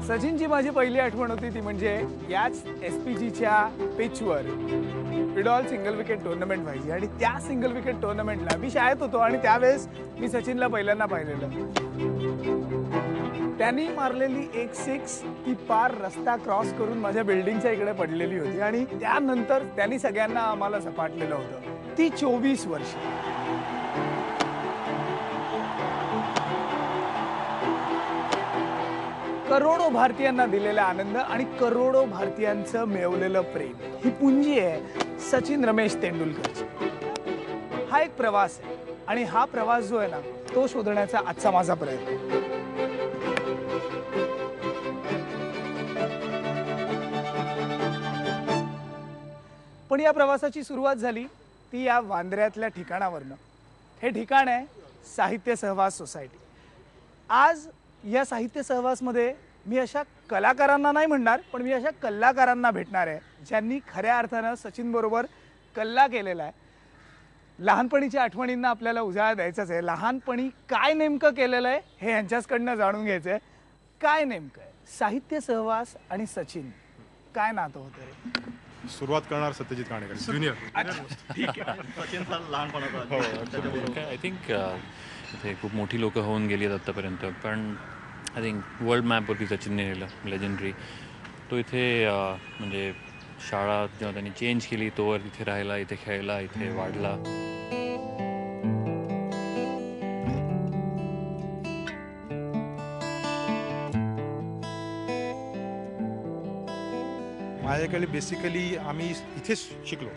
सचिनची माझी पहिली आठवण होती ती म्हणजे याच SPGच्या पिचवर विडॉल सिंगल विकेट टुर्नामेंट व्हायची आणि त्या सिंगल विकेट टुर्नामेंटला मी शाळेत होतो आणि त्यावेळेस मी सचिनला पहिल्यांदा पाहिलेलं. त्यांनी मारलेली एक सिक्स ती पार रस्ता क्रॉस करून माझ्या बिल्डिंगच्या इकडे पडलेली होती आणि त्यानंतर त्यांनी सगळ्यांना आम्हाला झपाटलेलं होतं. ती 24 वर्ष. करोडो भारतीयांना दिलेला आनंद आणि करोडो भारतीयांचं मिळवलेलं प्रेम ही पुंजी आहे सचिन रमेश तेंडुलकरची. हा एक प्रवास आहे आणि हा प्रवास जो आहे ना तो शोधण्याचा आजचा माझा प्रयत्न. पण या प्रवासाची सुरुवात झाली ती या वांद्र्यातल्या ठिकाणावरनं. हे ठिकाण आहे साहित्य सहवास सोसायटी. आज या साहित्य सहवासमध्ये मी अशा कलाकारांना नाही म्हणणार पण मी अशा कलाकारांना भेटणार आहे ज्यांनी खऱ्या अर्थानं सचिन बरोबर कल्ला केलेला आहे. लहानपणीच्या आठवणींना आपल्याला उजाळा द्यायचाच आहे. लहानपणी काय नेमकं केलेलं आहे हे यांच्याचकडनं जाणून घ्यायचं आहे. काय नेमकं आहे साहित्य सहवास आणि सचिन, काय नातं होतं रे? सुरुवात करणार सत्यजित काणेकर ज्युनियर. ठीक आहे. सचिनचा लहानपणाचा आय थिंक इथे खूप मोठी लोकं होऊन गेली आहेत आत्तापर्यंत, पण आय थिंक वर्ल्ड मॅपवरती सचिनने नेलं, लेजेंडरी. तो इथे म्हणजे शाळा जेव्हा त्यांनी चेंज केली तोवर इथे राहिला, इथे खेळला, इथे वाढला. माझ्याकडे बेसिकली आम्ही इथेच शिकलो.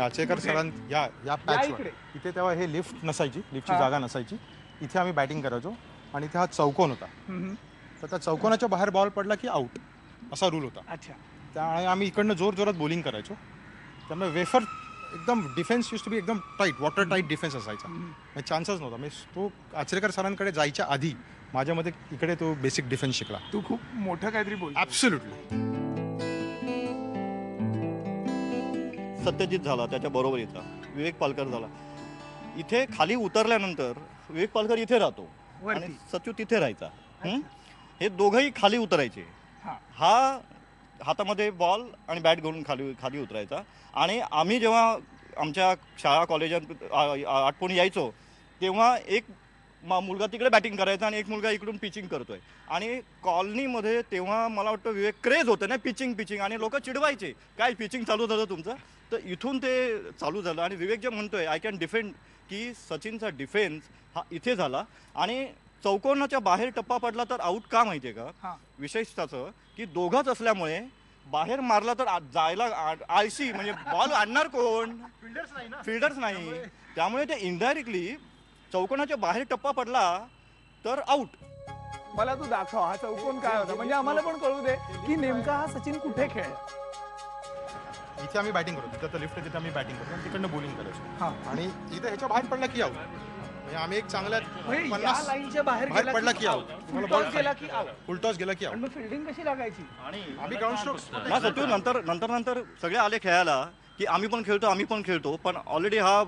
आचेकर सरां या पॅचवर इथे तेव्हा हे लिफ्ट नसायची, लिफ्टची जागा नसायची. इथे आम्ही बॅटिंग करायचो आणि इथे हा चौकोन होता. तर त्या चौकोनाच्या बाहेर बॉल पडला की आउट असा रूल होता. अच्छा. त्यामुळे आम्ही इकडनं जोर जोरात बॉलिंग करायचो. त्यामुळे वेफर एकदम डिफेन्स यूज टू बी एकदम टाईट, वॉटर टाईट डिफेन्स असायचा. चान्सच नव्हता. म्हणजे तो आचरेकर सरांकडे जायच्या आधी माझ्यामध्ये इकडे तो बेसिक डिफेन्स शिकला. तू खूप मोठं काहीतरी बोल. ॲब्सोल्युटली. सत्यजित झाला, त्याच्या बरोबरीचा विवेक पालकर झाला. इथे खाली उतरल्यानंतर विवेक पालकर इथे राहतो आणि सचू तिथे राहायचा. हे दोघंही खाली उतरायचे. हा हातामध्ये बॉल आणि बॅट घेऊन खाली उतरायचा. आणि आम्ही जेव्हा आमच्या शाळा कॉलेजात आटपून यायचो तेव्हा एक मुलगा तिकडे बॅटिंग करायचा आणि एक मुलगा इकडून पिचिंग करतोय. आणि कॉलनीमध्ये तेव्हा मला वाटतं विवेक क्रेज होतं ना पिचिंग आणि लोक चिडवायचे, काय पिचिंग चालू झालं तुमचं. तर इथून ते चालू झालं आणि विवेक जे म्हणतोय आय कॅन डिफेंड, की सचिनचा डिफेन्स हा इथे झाला. आणि चौकोनाच्या बाहेर टप्पा पडला तर आऊट का माहितीये का? विशेषताचं की दोघंच असल्यामुळे बाहेर मारला तर जायला आळशी, म्हणजे बॉल आणणार कोण? फिल्डर्स नाही. त्यामुळे ते इनडायरेक्टली चौकोनाच्या बाहेर टप्पा पडला तर आऊट. मला तू दाखव हा चौकोन काय होता, म्हणजे आम्हाला पण कळू दे की नेमका हा सचिन कुठे खेळला. इथे आम्ही बॅटिंग करतो, तिथे लिफ्ट तिथे आम्ही बॅटिंग करतो आणि तिकडनं बॉलिंग करायचो. आणि इथे ह्याच्या बाहेर पडला की आऊट. म्हणजे आम्ही एक चांगल्या 50 लाईनच्या बाहेर पडला की आऊट, गेला की आऊट, फुलटॉस गेला की आऊट. मग फिल्डिंग कशी लागायची? आणि आम्ही ग्राउंड स्ट्रोक्स ना सचिव नंतर सगळे आले खेळायला की आम्ही पण खेळतो. पण ऑलरेडी हा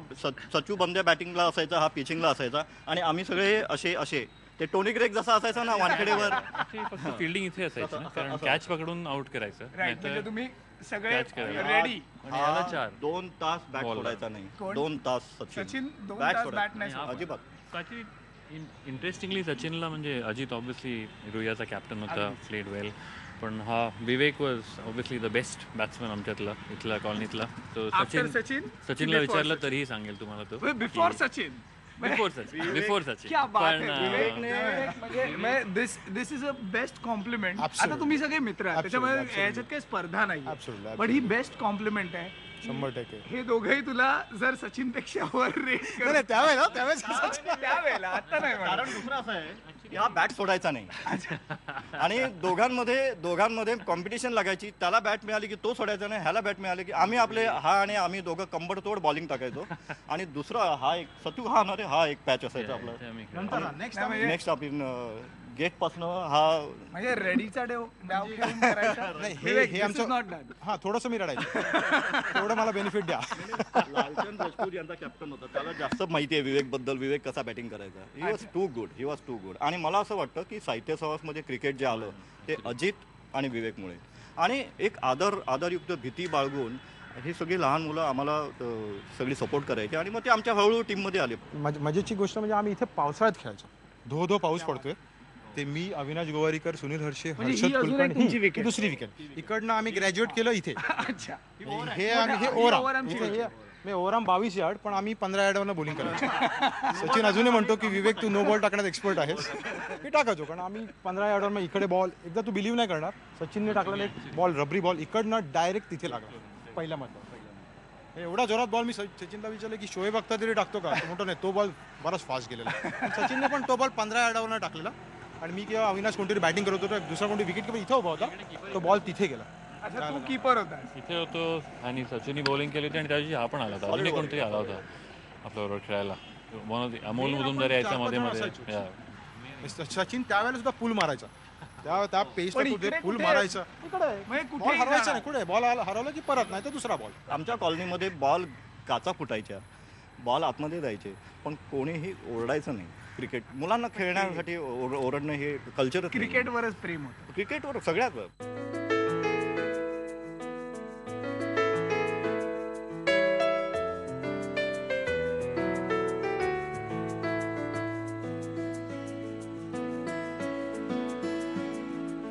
सचू बंद्या बॅटिंगला असायचा, हा पिचिंगला असायचा आणि आम्ही सगळे असे ते टोनी ग्रेग जसा असायचा ना वानखेडेवर. फक्त फिल्डिंग इथे असायची ना, कारण कॅच पकडून आउट करायचं. म्हणजे तुम्ही सगळे करायला. रेडी. आणि याला 4 2 तास बॅट सोडायचा नाही. 2 तास सचिन 2 बॅट तास सोडायचा बॅट नाही सोडत. अजिबात. इंटरेस्टिंगली सचिनला म्हणजे अजित ऑब्विसली रुयाचा कॅप्टन होता, प्लेड वेल. पण हा Vivek was obviously the best batsman आमच्यातला, इथला कॉलनीतला. तो सचिनला विचारलं तरीही सांगेल तुम्हाला तो. बिफोर सचिन. बिफोर सचिन. क्या बात पण है. विवेकने म्हणजे this is a best compliment. आता तुम्ही सगळे मित्र आहात त्याच्यामुळे याच्यात काही स्पर्धा नाही, पण ही बेस्ट कॉम्प्लिमेंट आहे. 100%. हे दोघंही तुला जर सचिन पेक्षा वर रेट त्यावेळेस त्यावेळेला आता नाही म्हणत. कारण दुसरं असं आहे की हा बॅट सोडायचा नाही. आणि दोघांमध्ये कॉम्पिटिशन लागायची. त्याला बॅट मिळाली की तो सोडायचा नाही, ह्याला बॅट मिळाली की आम्ही दोघं कंबरतोड बॉलिंग टाकायचो. आणि दुसरा हा एक सतू हा एक पॅच असायचा आपला. नेक्स्ट आपण गेट पासन हा म्हणजे रेडीचा डाव खेळून करायचा. हे आमचं हा थोडंसं मी रडायचं. थोडं मला बेनिफिट द्या. लालचंद राजपूत यांचा कॅप्टन होता, त्याला जास्त माहिती आहे विवेक बद्दल, विवेक कसा बॅटिंग करायचा. He was too good. आणि मला असं वाटतं की साहित्य सहवासमध्ये क्रिकेट जे आलं ते अजित आणि विवेकमुळे. आणि एक आदरयुक्त भीती बाळगून ही सगळी लहान मुलं आम्हाला सगळी सपोर्ट करायची आणि मग ते आमच्या हळूहळू टीममध्ये आले. मजेची गोष्ट म्हणजे आम्ही इथे पावसाळ्यात खेळायचो. धो पाऊस पडतोय, ते मी अविनाश गोवारीकर, सुनील हर्षे, म्हणजे ही हर्षद अजून एक कुलकर्णी, तुमची ही wicket. दुसरी विकेट. इकडनं आम्ही ग्रॅज्युएट केलं इथे. अच्छा. हे ओव्हरआर्म मी ओव्हरआर्म 22 यार्ड, पण आम्ही 15 यार्डवरनं बॉलिंग करायचो. सचिन अजूनही म्हणतो की विवेक तू नो बॉल टाकण्यात एक्सपर्ट आहेस. मी टाकायचो कारण आम्ही 15 यार्डवर मग इकडे बॉल एकदा तू बिलीव्ह नाही करणार, सचिनने टाकलेला एक बॉल रबरी बॉल इकडनं डायरेक्ट तिथे लागला पहिल्या मध्ये. एवढा जोरात बॉल मी सचिनला विचारलं की शोएब अख्तर तरी टाकतो का, तो म्हणतो नाही, तो बॉल बराच फास्ट गेलेला. सचिनने पण तो बॉल 15 यार्डावरनं टाकलेला आणि मी किंवा अविनाश कोणतरी बॅटिंग करत होतो, दुसरा कोणतरी विकेट किंवा इथं उभा होता, तो बॉल तिथे गेला. अच्छा, तू कीपर होता इथे होतो आणि सचिननी बॉलिंग केली होती आणि त्याची हा पण आला होता, अजून कोणतरी आला होता आपल्याबरोबर खेळायला. अमोल मुजुमदार यायचा मध्ये मध्ये. सचिन त्यावेळेला सुद्धा पूल मारायचा, त्या पेसला पूल मारायचा. बॉल हरवायचा नाही, कुठे बॉल हरवला की परत, नाही तर दुसरा बॉल. आमच्या कॉलनीमध्ये बॉल काचा फुटायच्या, बॉल आतमध्ये जायचे, पण कोणीही ओरडायचं नाही. क्रिकेट मुलांना खेळण्यासाठी ओरडणं हे कल्चर. क्रिकेटवरच प्रेम होतं. क्रिकेटवर सगळ्यात.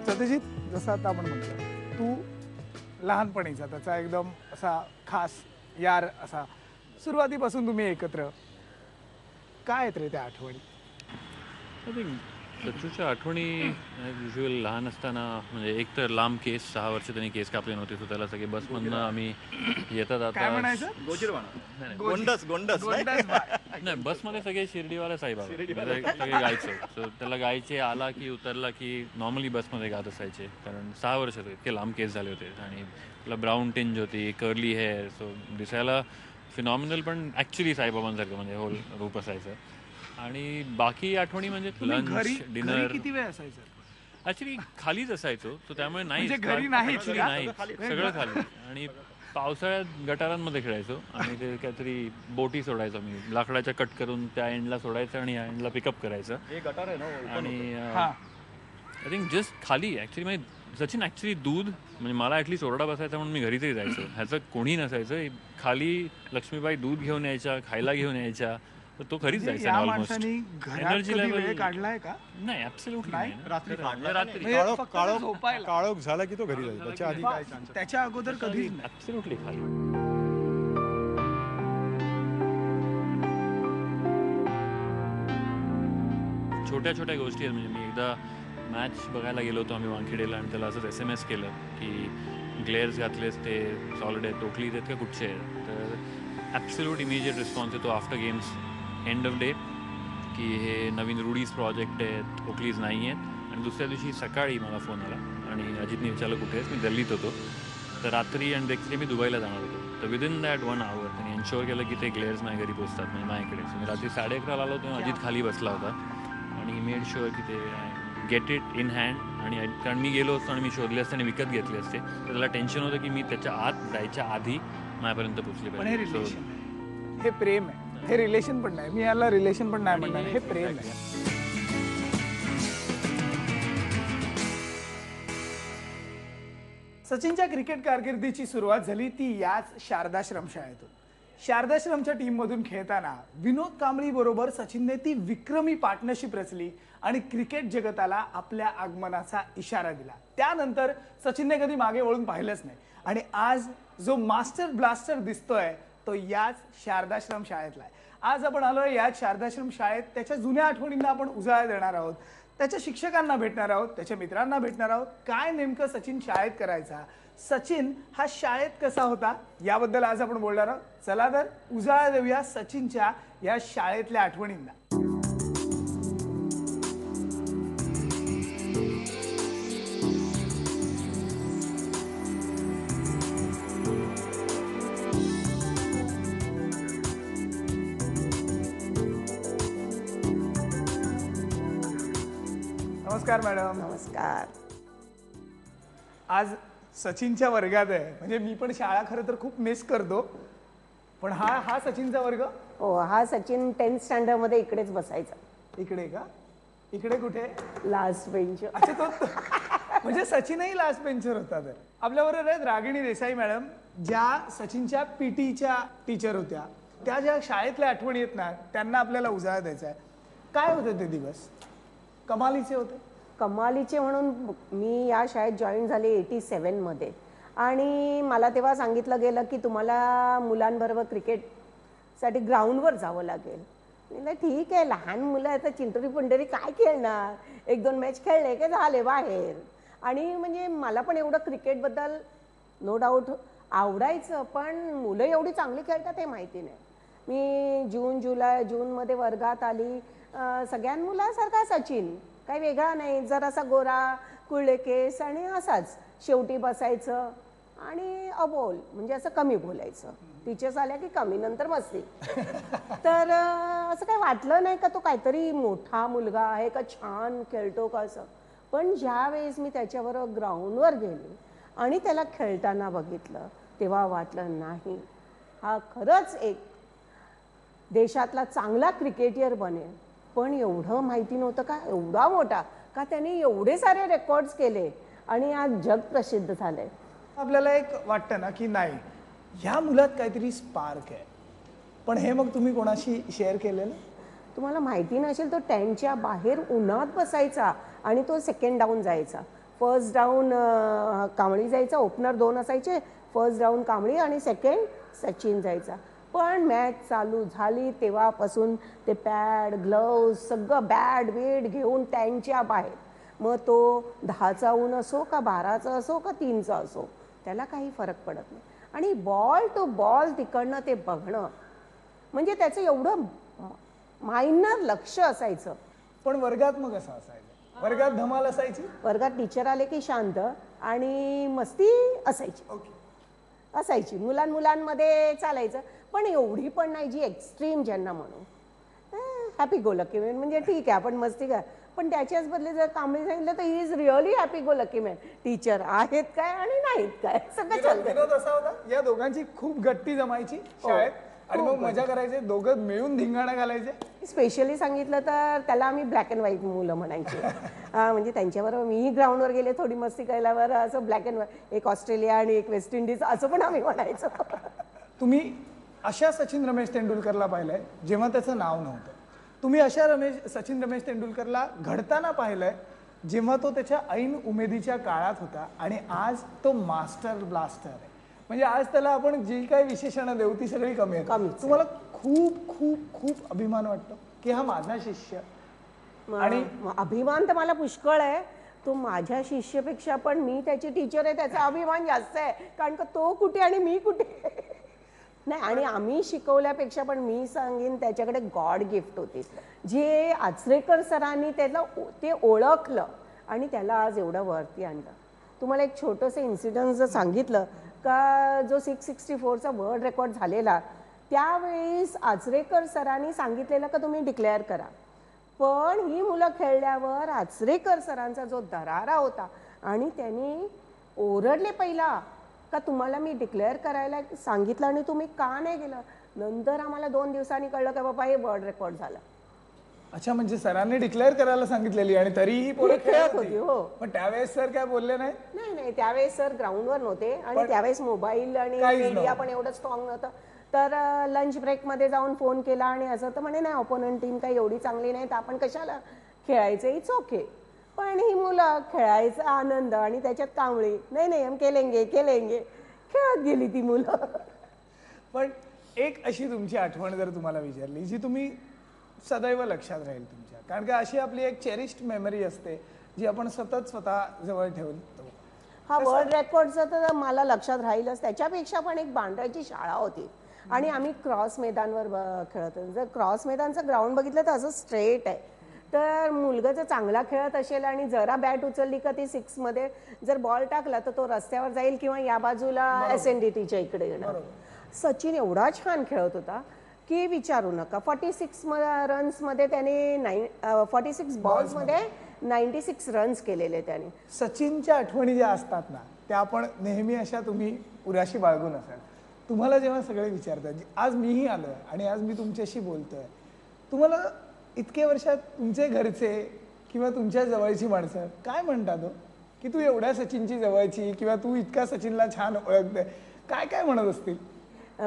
सत्यजित, जसं आता आपण म्हणतो, तू लहानपणीचा त्याचा एकदम असा खास यार असा, सुरुवातीपासून तुम्ही एकत्र, काय आहेत रे त्या आठवणी? आय थिंक सच्चूच्या आठवणी युजल लहान असताना, म्हणजे एक तर लांब केस, 6 वर्ष त्यांनी केस कापले नव्हते, सो त्याला सगळे बसमधनं आम्ही येतात आता. काय म्हणायचं? गोंडस नाही, बसमध्ये सगळे शिर्डीवाला साईबाबा सगळे गायचं. सो त्याला गायचे, आला की उतरला की नॉर्मली बसमध्ये गात असायचे, कारण 6 वर्ष इतके लांब केस झाले होते आणि त्याला ब्राऊन टिंज होती, कर्ली हेअर, सो दिसायला फिनॉमिनल, पण ॲक्च्युली साईबाबांसारखं म्हणजे होल रूप असायचं. आणि बाकी आठवणी म्हणजे लंच, डिनर. किती वेळ असायचं? ॲक्च्युली खालीच असायचो, तो त्यामुळे नाही, म्हणजे घरी नाही, ॲक्च्युली नाही, सगळं खाली. आणि पावसाळ्यात गटारांमध्ये खेळायचो आणि ते काहीतरी बोटी सोडायचो मी, लाकडाच्या कट करून त्या एंडला सोडायचं आणि या एंडला पिकअप करायचं. आणि आय थिंक जस्ट खाली ॲक्च्युली म्हणजे सचिन ॲक्च्युली दूध, म्हणजे मला ॲटलीस्ट ओरडा बसायचा म्हणून मी घरी तरी जायचो, ह्याचं कोणी नसायचं. खाली लक्ष्मीबाई दूध घेऊन यायच्या, खायला घेऊन यायच्या, तर तो घरीच जायचा ऑलमोस्ट. एनर्जी लेवल काढलाय का? नाही, ॲब्सोल्युटली नाही. रात्री झोपायला काळोख झाला की तो घरी जायचा, त्याच्या आधी काय chance? त्याच्या अगोदर कधीच नाही. ॲब्सोल्युटली खाली. छोट्या छोट्या गोष्टी आहेत. म्हणजे मी एकदा मॅच बघायला गेलो होतो आम्ही वानखेडेला आणि त्याला असंच SMS केलं की ग्लेअर्स घातलेस ते सॉलिड आहेत, टोकली आहेत का कुठचे आहेत, तर ॲब्सोल्यूट इमिजिएट रिस्पॉन्स येतो after games end of day की हे नवीन रुडीज प्रोजेक्ट आहेत, ओकलीज नाही आहेत. आणि दुसऱ्या दिवशी सकाळी मला फोन आला आणि अजितने विचारलं कुठे आहेस, मी दिल्लीत होतो, तर रात्री आणि नेक्स्ट डे मी दुबईला जाणार होतो. तर विदिन दॅट 1 hour त्यांनी एन्श्योर केलं की ते ग्लेअर्स माझ्या घरी पोचतात, म्हणजे माझ्याकडे. मी रात्री 11:30 आलो तेव्हा अजित खाली बसला होता आणि मेड शुअर की ते गेट इट इन हँड. आणि कारण मी गेलो असतो आणि मी शोधले असते आणि विकत घेतले असते, तर त्याला टेन्शन होतं की मी त्याच्या आत जायच्या आधी माझ्यापर्यंत पोचले पण हे पाहिजे. रिलेशन आहे, हे प्रेम आहे, हे रिलेशन पण नाही, मी याला रिलेशन पण नाही म्हणणार, हे प्रेम आहे. सचिनच्या क्रिकेट कारकिर्दीची सुरुवात झाली ती याच शारदाश्रम शाळेतून. शारदाश्रमच्या टीममधून खेळताना विनोद कांबळी बरोबर सचिनने ती विक्रमी पार्टनरशिप रचली आणि क्रिकेट जगताला आपल्या आगमनाचा इशारा दिला. त्यानंतर सचिनने कधी मागे वळून पाहिलंच नाही आणि आज जो मास्टर ब्लास्टर दिसतोय तो याच शारदाश्रम शाळेतला आहे. आज आपण आलोय याच शारदाश्रम शाळेत. त्याच्या जुन्या आठवणींना आपण उजाळा देणार आहोत, त्याच्या शिक्षकांना भेटणार आहोत, त्याच्या मित्रांना भेटणार आहोत. काय नेमकं सचिन शाळेत करायचा, सचिन हा शाळेत कसा होता, याबद्दल आज आपण बोलणार आहोत. चला तर उजाळा देऊया सचिनच्या या शाळेतल्या आठवणींना. नमस्कार मॅडम. नमस्कार. आज सचिनच्या वर्गात आहे, म्हणजे मी पण शाळा खरं तर खूप मिस करतो, पण हा सचिनचा वर्ग. हो, हा सचिन 10th स्टँडर्ड मध्ये इकडेच बसायचा. इकडे का? इकडे कुठे? Last bench. अच्छा, तो म्हणजे सचिनही लास्ट बेंचर होता. तर आपल्याबरोबर आहेत रागिणी देसाई मॅडम, ज्या सचिनच्या पीटीच्या टीचर होत्या. त्या ज्या शाळेतल्या आठवणी आहेत ना, त्यांना आपल्याला उजाळा द्यायचा आहे. काय होते ते दिवस? कमालीचे होते. कमालीचे म्हणून मी या शाळेत जॉईन झाले 87 मध्ये आणि मला तेव्हा सांगितलं गेलं की तुम्हाला मुलांबरोबर क्रिकेटसाठी ग्राउंडवर जावं लागेल. म्हणलं ठीक आहे, लहान मुलं आता चिंटरी पंढरी काय खेळणार, 1-2 मॅच खेळले की झाले बाहेर. आणि म्हणजे मला पण एवढं क्रिकेटबद्दल नो डाऊट आवडायचं, पण मुलं एवढी चांगली खेळतात हे माहिती नाही. मी जूनमध्ये वर्गात आली, सगळ्या मुलांसारखा सचिन, काही वेगळा नाही, जरासा गोरा कुळले केस आणि असाच शेवटी बसायचं आणि अबोल, म्हणजे असं कमी बोलायचं. टीचर्स आल्या की कमी, नंतर मस्ती. तर असं काही वाटलं नाही का तो काहीतरी मोठा मुलगा आहे का, छान खेळतो का असं. पण ज्या वेळेस मी त्याच्याबरोबर ग्राउंडवर गेले आणि त्याला खेळताना बघितलं तेव्हा वाटलं नाही, हा खरंच एक देशातला चांगला क्रिकेटियर बनेल. पण एवढं माहिती नव्हतं का एवढा मोठा, का त्याने एवढे सारे रेकॉर्ड्स केले आणि आज जग प्रसिद्ध झालंय. आपल्याला एक वाटतं ना की नाही, ह्या मुलात काहीतरी स्पार्क आहे. पण हे मग तुम्ही कोणाशी शेअर केलेलं? तुम्हाला माहिती नसेल, तो टेंटच्या बाहेर उन्हात बसायचा आणि तो सेकंड डाऊन जायचा. फर्स्ट डाऊन कांबळी जायचा, ओपनर 2 असायचे, फर्स्ट डाऊन कांबळी आणि सेकंड सचिन जायचा. पण मॅच चालू झाली तेव्हापासून ते पॅड ग्लव्ज सगळं बॅट बीट घेऊन टँकच्या बाहेर. मग तो 10चा ऊन असो का 12चा असो का 3चा असो, त्याला काही फरक पडत नाही. आणि बॉल टू बॉल तिकडनं ते बघणं म्हणजे त्याचं एवढं मायनर लक्ष असायचं. पण वर्गात मग असं असायचं? वर्गात धमाल असायची? वर्गात टीचर आले की शांत आणि मस्ती असायची. मुलांमध्ये चालायचं, पण एवढी पण नाही जी एक्स्ट्रीम ज्यांना म्हणू. हॅपी गो लकी मॅन म्हणजे ठीक आहे आपण मस्ती करा, पण त्याच्याच बदले जर कांबळी सांगितलं तर he is really happy go lucky man. Teacher आहेत काय आणि नाहीत काय सगळं चालतं. विनोद असा होता, या दोघांची खूप गट्टी जमायची शाळेत आणि मग मजा करायचे, दोघं मिळून धिंगाणा घालायचे. स्पेशली सांगितलं तर त्याला आम्ही ब्लॅक अँड व्हाईट मुलं म्हणायचे. म्हणजे त्यांच्याबरोबर मीही ग्राउंडवर गेले थोडी मस्ती करायला, असं ब्लॅक अँड व्हाईट, एक ऑस्ट्रेलिया आणि एक वेस्ट इंडिज असं पण आम्ही म्हणायचो. तुम्ही अशा सचिन रमेश तेंडुलकरला पाहिलंय जेव्हा त्याचं नाव नव्हतं. तुम्ही अशा सचिन रमेश तेंडुलकरला घडताना पाहिलंय जेव्हा तो त्याच्या ऐन उमेदीच्या काळात होता आणि आज तो मास्टर ब्लास्टर आहे. म्हणजे आज त्याला आपण जी काही विशेषणं देऊ ती सगळी कमी आहेत. तुम्हाला खूप खूप खूप अभिमान वाटतो की हा माझा शिष्य? आणि अभिमान तर मला पुष्कळ आहे. तो माझ्या शिष्यापेक्षा पण मी त्याची टीचर आहे त्याचा अभिमान जास्त आहे, कारण का तो कुठे आणि मी कुठे नाही. आणि आम्ही शिकवल्यापेक्षा पण मी सांगेन त्याच्याकडे गॉड गिफ्ट होती, जे आचरेकर सरांनी त्याला ते ओळखलं आणि त्याला आज एवढं वरती आणलं. तुम्हाला एक छोटंसं इन्सिडन्स जर सांगितलं का, जो 664चा वर्ल्ड रेकॉर्ड झालेला त्यावेळेस आचरेकर सरांनी सांगितलेलं का तुम्ही डिक्लेअर करा. पण ही मुलं खेळल्यावर आचरेकर सरांचा जो दरारा होता आणि त्यांनी ओरडले पहिला का तुम्हाला मी डिक्लेअर करायला सांगितलं आणि तुम्ही का नाही गेलं. नंतर आम्हाला 2 दिवसांनी कळलं का बाबा हे वर्ल्ड रेकॉर्ड झालं. अच्छा, म्हणजे सरांनी डिक्लेअर करायला सांगितलेली आणि तरीही पोरं खेळत होती. हो, पण त्यावेळेस सर काय बोलले नाही? नाही, त्यावेळेस सर ग्राउंडवर नव्हते आणि त्यावेळेस मोबाईल आणि मीडिया पण एवढं स्ट्रॉंग नव्हतं. तर लंच ब्रेकमध्ये जाऊन फोन केला आणि असं तर म्हणे नाही, ऑपोनंट टीम काही एवढी चांगली नाही तर आपण कशाला खेळायचं, इट्स ओके. पण ही मुलं खेळायचा आनंद आणि त्याच्यात कांबळी, नाही हम खेळेंगे खेळत गेली ती मुलं. पण एक अशी तुमची आठवण जर तुम्हाला विचारली जी तुम्ही सदैव लक्षात राहील तुमच्या, कारण का अशी आपली एक चेरिस्ड मेमरी असते जी आपण सतत स्वतः जवळ ठेवतो. हा वर्ल्ड रेकॉर्डचं तर मला लक्षात राहीलच. त्याच्यापेक्षा पण एक बांद्राची शाळा होती आणि आम्ही क्रॉस मैदानवर खेळत होतो. जर क्रॉस मैदानचं ग्राउंड बघितलं तर असं स्ट्रेट आहे, तर मुलगा जर चांगला खेळत असेल आणि जरा बॅट उचलली का ती 6 मध्ये जर बॉल टाकला तर तो रस्त्यावर जाईल किंवा या बाजूला SNDTच्या इकडे येणार. सचिन एवढा छान खेळत होता की विचारू नका. 46 रन्समध्ये त्याने 46 बॉल्समध्ये 96 रन्स केलेले त्याने. सचिनच्या आठवणी ज्या असतात ना त्या आपण नेहमी अशा तुम्ही उराशी बाळगून असाल. तुम्हाला जेव्हा सगळे विचारतात, आज मीही आलोय आणि आज मी तुमच्याशी बोलतोय, तुम्हाला इतके वर्षात तुमचे घरचे किंवा तुमच्या जवळची माणसं काय म्हणतात हो? की तू एवढ्या सचिनची जवळची किंवा तू इतका सचिनला छान ओळखते, काय काय म्हणत असतील?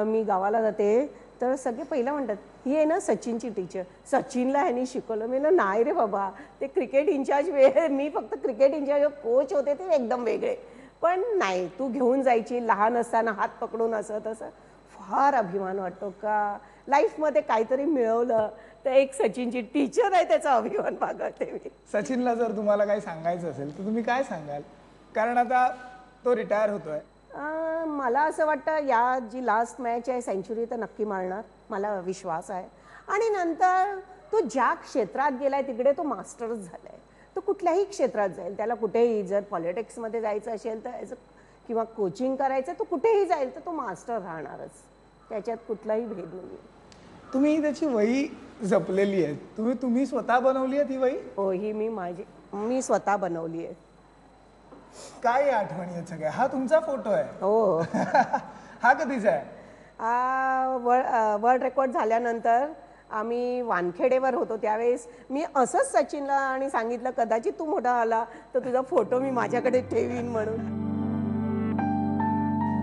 मी गावाला जाते तर सगळे पहिलं म्हणतात ही आहे ना सचिनची टीचर, सचिनला ह्यांनी शिकवलं. मी म्हणलं नाही रे बाबा, ते क्रिकेट इन्चार्ज मी फक्त क्रिकेट इन्चार्ज कोच होते ते एकदम वेगळे. पण नाही, तू घेऊन जायची लहान असताना हात पकडून असं तसं. फार अभिमान वाटतो का लाईफमध्ये काहीतरी मिळवलं तर एक सचिनची टीचर आहे त्याचा अभिमान बाळगते मी. सचिनला जर तुम्हाला काही सांगायचं असेल तर तुम्ही काय सांगाल? कारण आता तो रिटायर होतोय. मला असं वाटतं या जी लास्ट मॅच आहे सेंचुरी तर नक्की मारणार, मला विश्वास आहे. आणि नंतर तो ज्या क्षेत्रात गेलाय तिकडे तो मास्टरच झालाय. तो कुठल्याही क्षेत्रात जाईल, त्याला कुठेही जर पॉलिटिक्समध्ये जायचं असेल तर किंवा कोचिंग करायचं तो कुठेही जाईल तर तो मास्टर राहणारच, त्याच्यात कुठलाही भेद नाही. तुम्ही त्याची वही जपलेली आहे, तुम्ही स्वतः बनवली आहे ती वही? हो, ही मी स्वतः बनवली आहे. काय आठवणी आहेत सगळ्या? हा तुमचा फोटो आहे? हो. हा कधीचा आहे? वर्ल्ड रेकॉर्ड झाल्यानंतर आम्ही वानखेडेवर होतो त्यावेळेस मी असंच सचिनला आणि सांगितलं कदाचित तू मोठा आला तर तुझा फोटो मी माझ्याकडे ठेवीन म्हणून.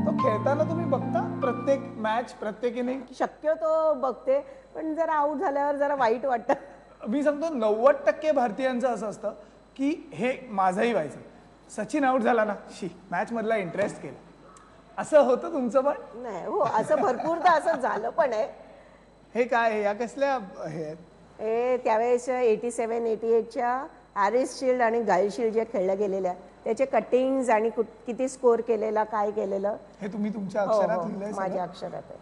तो खेळताना तुम्ही बघता प्रत्येक मॅच, प्रत्येक इनिंग? शक्यतो बघते, पण जरा आऊट झाल्यावर जरा वाईट वाटतं. मी सांगतो 90% भारतीयांचं असं असतं की हे माझंही व्हायचं, सचिन आऊट झाला ना मॅच मधला इंटरेस्ट गेला. असं होतं तुमचं पण? नाही हो, असं भरपूरदा असं झालं पण आहे. हे काय या कसल्या हे आहेत? हे त्यावेळेस 87, 88च्या हॅरिस शिल्ड आणि गाईल शिल्ड जे खेळल्या गेलेल्या त्याचे कटिंग्स आणि किती स्कोर केलेला, काय केलेलं हे तुम्ही तुमच्या हो, अक्षरात हो, लिहिलंय? माझ्या अक्षरात आहे.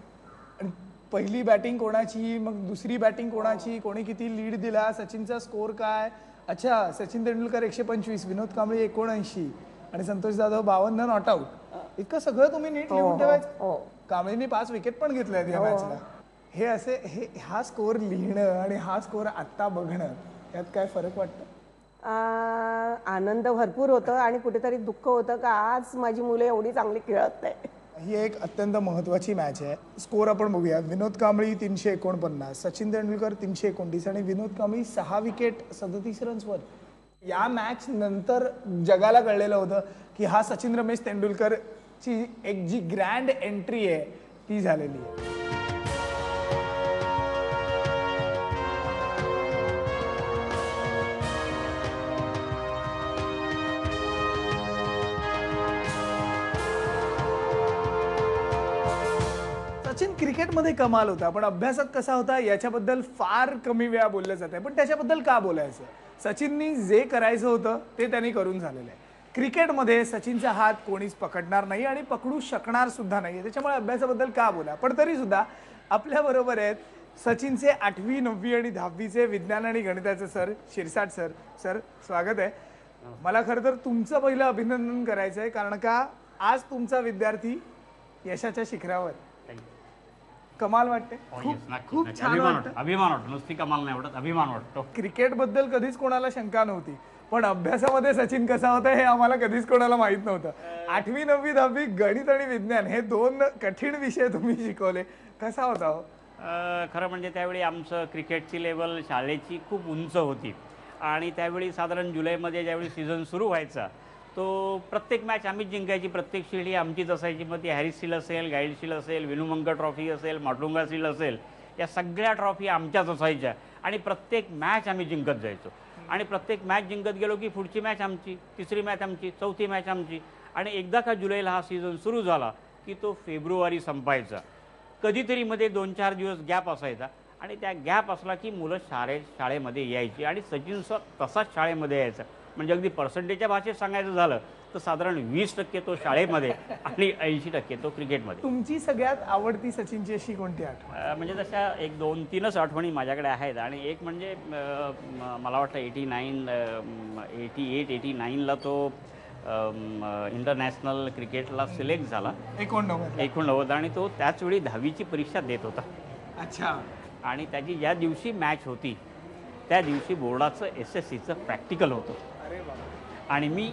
आणि पहिली बॅटिंग कोणाची, मग दुसरी बॅटिंग कोणाची, कोणी किती लीड दिला, सचिनचा स्कोर काय? अच्छा, सचिन तेंडुलकर 125, विनोद कांबळे 79 आणि संतोष जाधव 52 नॉट आउट. इतकं सगळं तुम्ही नीट लिहून ठेवायचं? कांबळेंनी 5 विकेट पण घेतल्या या मॅचला. हे असे हा स्कोर लिहिणं आणि हा स्कोर आत्ता बघणं यात काय फरक वाटतं? आनंद भरपूर होतं आणि कुठेतरी दुःख होतं का आज माझी मुलं एवढी चांगली खेळत नाही. ही एक अत्यंत महत्त्वाची मॅच आहे. स्कोर आपण बघूया. विनोद कांबळी 349, सचिन तेंडुलकर 329 आणि विनोद कांबळी 6 विकेट 37 रन्सवर. या मॅच नंतर जगाला कळलेलं होतं की हा सचिन रमेश तेंडुलकरची एक जी ग्रँड एंट्री आहे ती झालेली आहे. सचिन क्रिकेटमध्ये कमाल होता, पण अभ्यासात कसा होता याच्याबद्दल फार कमी वेळा बोललं जात आहे. पण त्याच्याबद्दल का बोलायचं? सचिननी जे करायचं होतं ते त्यांनी करून झालेलं आहे. क्रिकेटमध्ये सचिनचा हात कोणीच पकडणार नाही आणि पकडू शकणार सुद्धा नाही, त्याच्यामुळे अभ्यासाबद्दल का बोला. पण तरी सुद्धा आपल्याबरोबर आहेत सचिनचे 8वी, 9वी आणि 10वीचे विज्ञान आणि गणिताचे सर शिरसाट सर. सर स्वागत आहे. मला खरं तर तुमचं पहिलं अभिनंदन करायचं आहे, कारण का आज तुमचा विद्यार्थी यशाच्या शिखरावर. कमाल वाटते, खूप छान वाटतं. अभिमान वाटतो, नुसती कमाल नाही वाटत, अभिमान वाटतो. क्रिकेट बद्दल कधीच कोणाला शंका नव्हती, पण अभ्यासामध्ये सचिन कसा होता हे आम्हाला कधीच कोणाला माहित नव्हतं. 8वी, 9वी, 10वी गणित आणि विज्ञान हे 2 कठीण विषय तुम्ही शिकवले, कसा होता हो? खरं म्हणजे त्यावेळी आमचं क्रिकेटची लेवल शाळेची खूप उंच होती आणि त्यावेळी साधारण जुलैमध्ये ज्यावेळी सीझन सुरू व्हायचा तो प्रत्येक मॅच आम्हीच जिंकायची, प्रत्येक शील्ड ही आमचीच असायची. मग ती हॅरिस शील्ड असेल, गाईड शील्ड असेल, विनुमंगळ ट्रॉफी असेल, माटुंगा शील्ड असेल, या सगळ्या ट्रॉफी आमच्याच असायच्या आणि प्रत्येक मॅच आम्ही जिंकत जायचो. आणि प्रत्येक मॅच जिंकत गेलो की पुढची मॅच आमची, तिसरी मॅच आमची, चौथी मॅच आमची. आणि एकदा का जुलैला हा सीझन सुरू झाला की तो फेब्रुवारी संपायचा. कधीतरी मध्ये 2-4 दिवस गॅप असायचा आणि त्या गॅप असला की मुलं शाळेमध्ये यायची आणि सचिन तसाच शाळेमध्ये यायचा. म्हणजे अगदी पर्सेंटेजच्या भाषेत सांगायचं झालं तर साधारण 20% तो शाळेमध्ये आणि 80% तो क्रिकेटमध्ये. तुमची सगळ्यात आवडती सचिनची अशी कोणती आठवण? म्हणजे तशा 1-2-3च आठवणी माझ्याकडे आहेत. आणि एक म्हणजे मला वाटतं 88-89ला तो इंटरनॅशनल क्रिकेटला सिलेक्ट झाला 89 आणि तो त्याचवेळी 10वीची परीक्षा देत होता. अच्छा. आणि त्याची ज्या दिवशी मॅच होती त्या दिवशी बोर्डाचं SSCचं प्रॅक्टिकल होतं आणि मी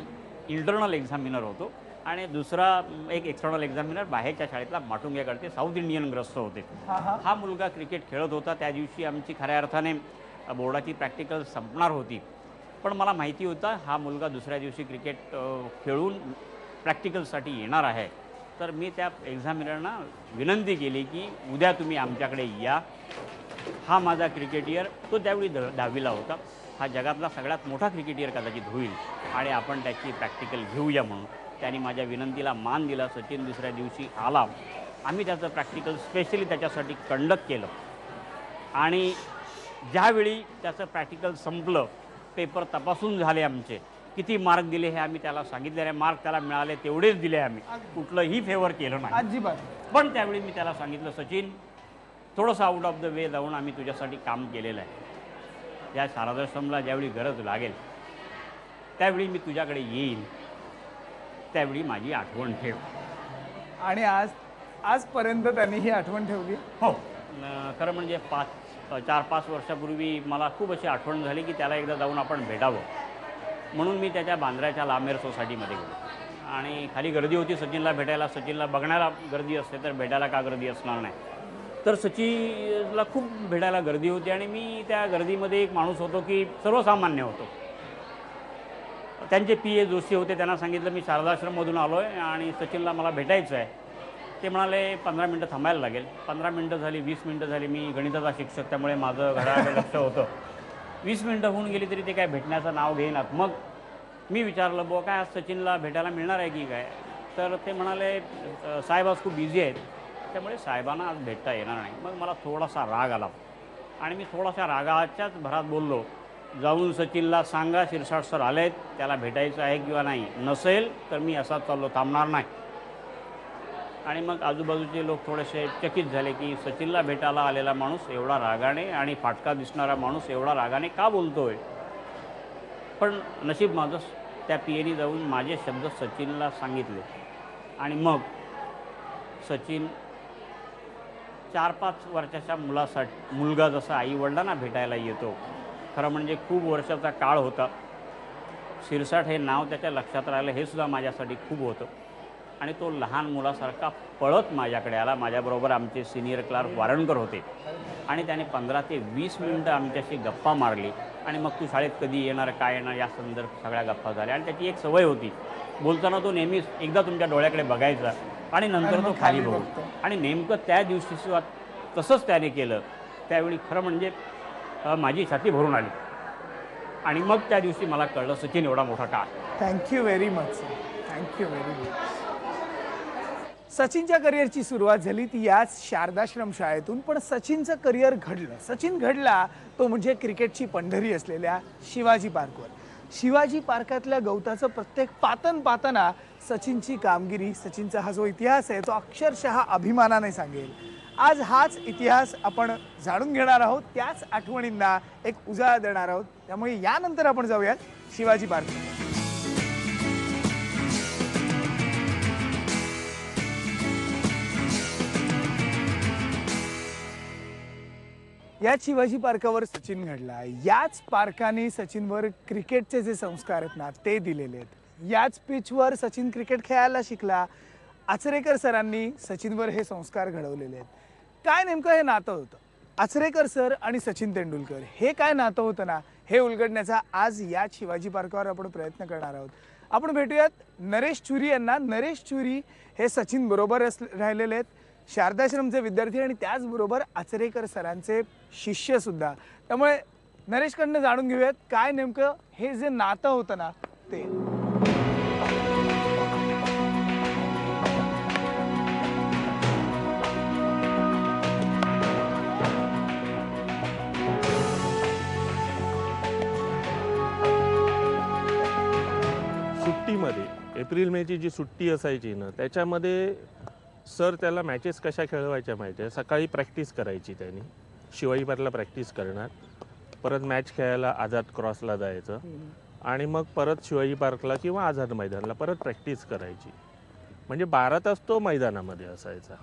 इंटरनल एक्झामिनर होतो आणि दुसरा एक एक्सटर्नल एक्झामिनर बाहेरच्या शाळेतला माटुंग्याकडचे साऊथ इंडियन ग्रस्त होते. हा मुलगा क्रिकेट खेळत होता. त्या दिवशी आमची खऱ्या अर्थाने बोर्डाची प्रॅक्टिकल संपणार होती. पण मला माहिती होतं हा मुलगा दुसऱ्या दिवशी क्रिकेट खेळून प्रॅक्टिकलसाठी येणार आहे. तर मी त्या एक्झामिनरना विनंती केली की उद्या तुम्ही आमच्याकडे या. हा माझा क्रिकेटियर तो त्यावेळी 10वीला होता. हा जगातला सगळ्यात मोठा क्रिकेटियर कदाचित होईल आणि आपण त्याची प्रॅक्टिकल घेऊया म्हणून त्यांनी माझ्या विनंतीला मान दिला. सचिन दुसऱ्या दिवशी आला. आम्ही त्याचं प्रॅक्टिकल स्पेशली त्याच्यासाठी कंडक्ट केलं आणि ज्यावेळी त्याचं प्रॅक्टिकल संपलं, पेपर तपासून झाले आमचे, किती मार्क दिले हे आम्ही त्याला सांगितलेले. मार्क त्याला मिळाले तेवढेच दिले आम्ही, कुठलंही फेवर केलं नाही अजिबात. पण त्यावेळी मी त्याला सांगितलं, सचिन थोडंसं आउट ऑफ द वे जाऊन आम्ही तुझ्यासाठी काम केलेलं आहे. या शारदाश्रमला ज्यावेळी गरज लागेल त्यावेळी मी तुझ्याकडे येईन, त्यावेळी माझी आठवण ठेव. आणि आजपर्यंत त्यांनी ही आठवण ठेवली. हो, खरं म्हणजे 4-5 वर्षापूर्वी मला खूप अशी आठवण झाली की त्याला एकदा जाऊन आपण भेटावं. म्हणून मी त्याच्या बांद्र्याच्या लामेर सोसायटीमध्ये गेलो आणि खाली गर्दी होती सचिनला भेटायला. सचिनला बघण्याला गर्दी असते तर भेटायला का गर्दी असणार नाही. तर सचिनला खूप भेटायला गर्दी होती आणि मी त्या गर्दीमध्ये एक माणूस होतो की सर्वसामान्य होतो. त्यांचे PA जोशी होते. त्यांना सांगितलं मी शारदाश्रममधून आलो आहे आणि सचिनला मला भेटायचं आहे. ते म्हणाले 15 मिनटं थांबायला लागेल. 15 मिनटं झाली, 20 मिनटं झाली. मी गणिताचा शिक्षक त्यामुळे माझं घड्याळाकडे लक्ष होतं. 20 मिनटं होऊन गेली तरी ते काय भेटण्याचं नाव घेईनात. मग मी विचारलं बुवा काय आज सचिनला भेटायला मिळणार आहे की काय. तर ते म्हणाले साहेब आज खूप बिझी आहेत त्यामुळे साहेबांना आज भेटता येणार नाही. मग मला थोडासा राग आला आणि मी थोडासा रागाच्याच भरात बोललो, जाऊन सचिनला सांगा शिरसाट सर आले आहेत, त्याला भेटायचं आहे किंवा नाही, नसेल तर मी असाच चाललो, थांबणार नाही. आणि मग आजूबाजूचे लोक थोडेसे चकित झाले की सचिनला भेटायला आलेला माणूस एवढा रागाने आणि फाटका दिसणारा माणूस एवढा रागाने का बोलतोय. पण नशीब माझं त्या PAने जाऊन माझे शब्द सचिनला सांगितले आणि मग सचिन 4-5 वर्षाच्या मुलगा जसा आईवडिलांना भेटायला येतो, खरं म्हणजे खूप वर्षाचा काळ होता. शिरसाट हे नाव त्याच्या लक्षात राहिलं हे सुद्धा माझ्यासाठी खूप होतं. आणि तो लहान मुलासारखा पळत माझ्याकडे आला. माझ्याबरोबर आमचे सिनियर क्लार्क वारणकर होते आणि त्याने 15 ते 20 मिनटं आमच्याशी गप्पा मारली. आणि मग तू शाळेत कधी येणार, काय येणार या संदर्भात सगळ्या गप्पा झाल्या. आणि त्याची एक सवय होती, बोलताना तो नेहमीच एकदा तुमच्या डोळ्याकडे बघायचा आणि नंतर तो खाली बघतो. आणि नेमकं त्या दिवशी सुद्धा तसंच त्याने केलं. त्यावेळी खरं म्हणजे माझी छाती भरून आली आणि मग त्या दिवशी मला कळलं सचिन एवढा मोठा का. Thank you very much sir, thank you very much. सचिनच्या करिअरची सुरुवात झाली ती याच शारदाश्रम शाळेतून. पण सचिनचं करिअर घडलं. सचिन घडला तो म्हणजे क्रिकेटची पंढरी असलेल्या शिवाजी पार्कवर. शिवाजी पार्कातल्या गवताचं प्रत्येक पातन पातना सचिनची कामगिरी, सचिनचा हा जो इतिहास आहे तो अक्षरशः अभिमानाने सांगेल. आज हाच इतिहास आपण जाणून घेणार आहोत, त्याच आठवणींना एक उजाळा देणार आहोत. त्यामुळे यानंतर आपण जाऊयात शिवाजी पार्क. याच शिवाजी पार्कावर सचिन घडला. याच पार्काने सचिनवर क्रिकेटचे जे संस्कार आहेत ना ते दिलेले आहेत. याच पिचवर सचिन क्रिकेट खेळायला शिकला. आचरेकर सरांनी सचिनवर हे संस्कार घडवलेले आहेत. काय नेमकं हे नातं होतं आचरेकर सर आणि सचिन तेंडुलकर, हे काय नातं होतं ना हे उलगडण्याचा आज याच शिवाजी पार्कावर आपण प्रयत्न करणार आहोत. आपण भेटूयात नरेश चुरी यांना. नरेश चुरी हे सचिन बरोबर राहिलेले आहेत, शारदाश्रमचे विद्यार्थी आणि त्याचबरोबर आचरेकर सरांचे शिष्य सुद्धा. त्यामुळे नरेशकडनं जाणून घेऊयात काय नेमकं हे जे नातं होतं ना ते. सुट्टीमध्ये एप्रिल मेची जी सुट्टी असायची ना त्याच्यामध्ये सर त्याला मॅचेस कशा खेळवायच्या माहिती आहे. सकाळी प्रॅक्टिस करायची त्यांनी, शिवाजी पार्कला प्रॅक्टिस करणार, परत मॅच खेळायला आझाद क्रॉसला जायचं आणि मग परत शिवाजी पार्कला किंवा आझाद मैदानला परत प्रॅक्टिस करायची. म्हणजे 12 तास तो मैदानामध्ये असायचा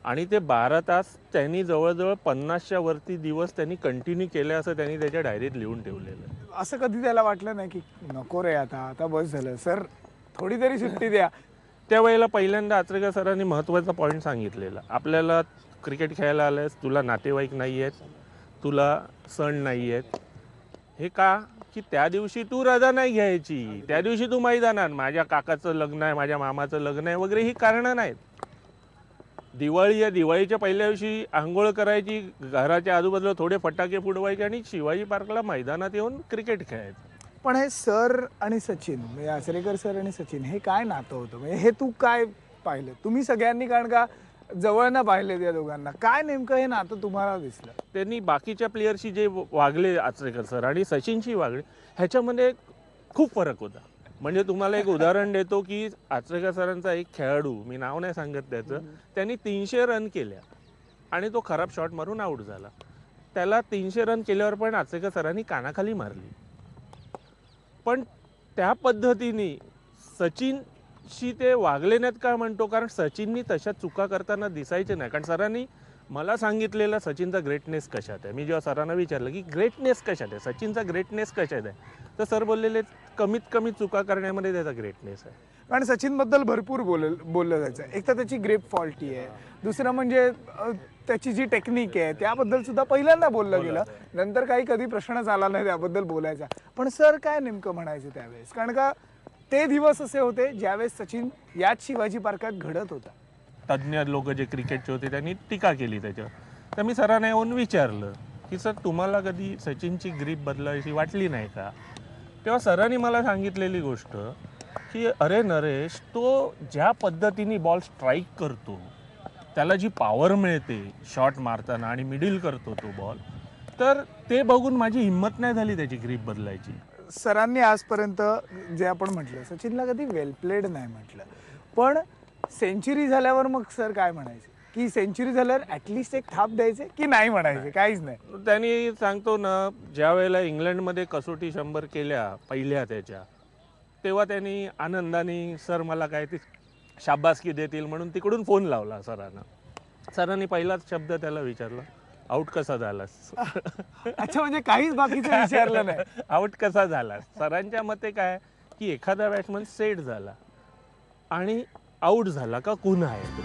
आणि ते 12 तास त्यांनी जवळजवळ 50च्या वरती दिवस त्यांनी कंटिन्यू केले असं त्यांनी त्याच्या डायरीत लिहून ठेवलेलं. असं कधी त्याला वाटलं नाही की नको रे आता बस झालं सर, थोडी तरी सुट्टी द्या. त्यावेळेला पहिल्यांदा आचरेकर सरांनी महत्त्वाचा पॉईंट सांगितलेला, आपल्याला क्रिकेट खेळायला आल्यास तुला नातेवाईक नाही आहेत, तुला सण नाही आहेत, हे का की त्या दिवशी तू रजा नाही घ्यायची, त्या दिवशी तू मैदानात माझ्या काकाचं लग्न आहे, माझ्या मामाचं लग्न आहे वगैरे ही कारणं नाहीत. दिवाळी आहे, दिवाळीच्या पहिल्या दिवशी आंघोळ करायची, घराच्या आजूबाजूला थोडे फटाके फुटवायचे आणि शिवाजी पार्कला मैदानात येऊन क्रिकेट खेळायचं. पण हे सर आणि सचिन म्हणजे आचरेकर सर आणि सचिन हे काय नातं होतं, म्हणजे हे तू काय पाहिलं तुम्ही सगळ्यांनी, कारण का जवळनं पाहिले त्या दोघांना, काय नेमकं हे नातं तुम्हाला दिसलं? त्यांनी बाकीच्या प्लेयरशी जे वागले आचरेकर सर आणि सचिनशी वागले ह्याच्यामध्ये खूप फरक होता. म्हणजे तुम्हाला एक उदाहरण देतो की आचरेकर सरांचा एक खेळाडू, मी नाव नाही सांगत त्याचं, त्यांनी 300 रन केल्या आणि तो खराब शॉट मारून आऊट झाला. त्याला 300 रन केल्यावर पण आचरेकर सरांनी कानाखाली मारली. पण त्या पद्धतीने सचिनशी ते वागले नाहीत का म्हणतो, कारण सचिननी तशा चुका करताना दिसायचे नाही. कारण सरांनी मला सांगितलेलं सचिनचा ग्रेटनेस कशात आहे. मी जेव्हा सरांना विचारलं की ग्रेटनेस कशात आहे, सचिनचा ग्रेटनेस कशात आहे, तर सर बोललेले कमीत कमी चुका करण्यामध्ये त्याचा ग्रेटनेस आहे. कारण सचिनबद्दल भरपूर बोललं जायचं. एक तर त्याची ग्रेप फॉल्टी आहे, दुसरं म्हणजे त्याची जी टेक्निक आहे त्याबद्दल सुद्धा पहिल्यांदा बोललं गेलं, नंतर काही कधी प्रश्नच आला नाही त्याबद्दल बोलायचा. पण सर काय नेमकं म्हणायचे त्यावेळेस, कारण का ते दिवस असे होते ज्यावेळेस सचिन याच शिवाजी पार्कात घडत होता. तज्ज्ञ लोक जे क्रिकेटचे होते त्यांनी टीका केली त्याच्यावर. तर मी सरांना येऊन विचारलं की सर तुम्हाला कधी सचिनची ग्रीप बदलायची वाटली नाही का? तेव्हा सरांनी मला सांगितलेली गोष्ट की अरे नरेश, तो ज्या पद्धतीने बॉल स्ट्राईक करतो, त्याला जी पॉवर मिळते शॉट मारताना आणि मिडल करतो तो बॉल, तर ते बघून माझी हिंमत नाही झाली त्याची ग्रीप बदलायची. सरांनी आजपर्यंत जे आपण म्हटलं सचिनला कधी वेल प्लेड नाही म्हटलं, पण सेंचुरी झाल्यावर मग सर काय म्हणायचे की सेंचुरी झाल्यावर ॲटलिस्ट एक थाप द्यायचे की नाही म्हणायचे? काहीच नाही. त्यांनी सांगतो ना, ज्या वेळेला इंग्लंडमध्ये कसोटी 100 केल्या पहिल्या त्याच्या, तेव्हा त्यांनी आनंदाने सर मला काय ती शाबासकी देतील म्हणून तिकडून फोन लावला सरांना. सरांनी पहिलाच शब्द त्याला विचारला, आऊट कसा झालास? अच्छा, म्हणजे काहीच बाकीचं विचारलं नाही. आऊट कसा झालास? सरांच्या मते काय की एखादा बॅट्समन सेट झाला आणि आऊट झाला का कुण आहे तो.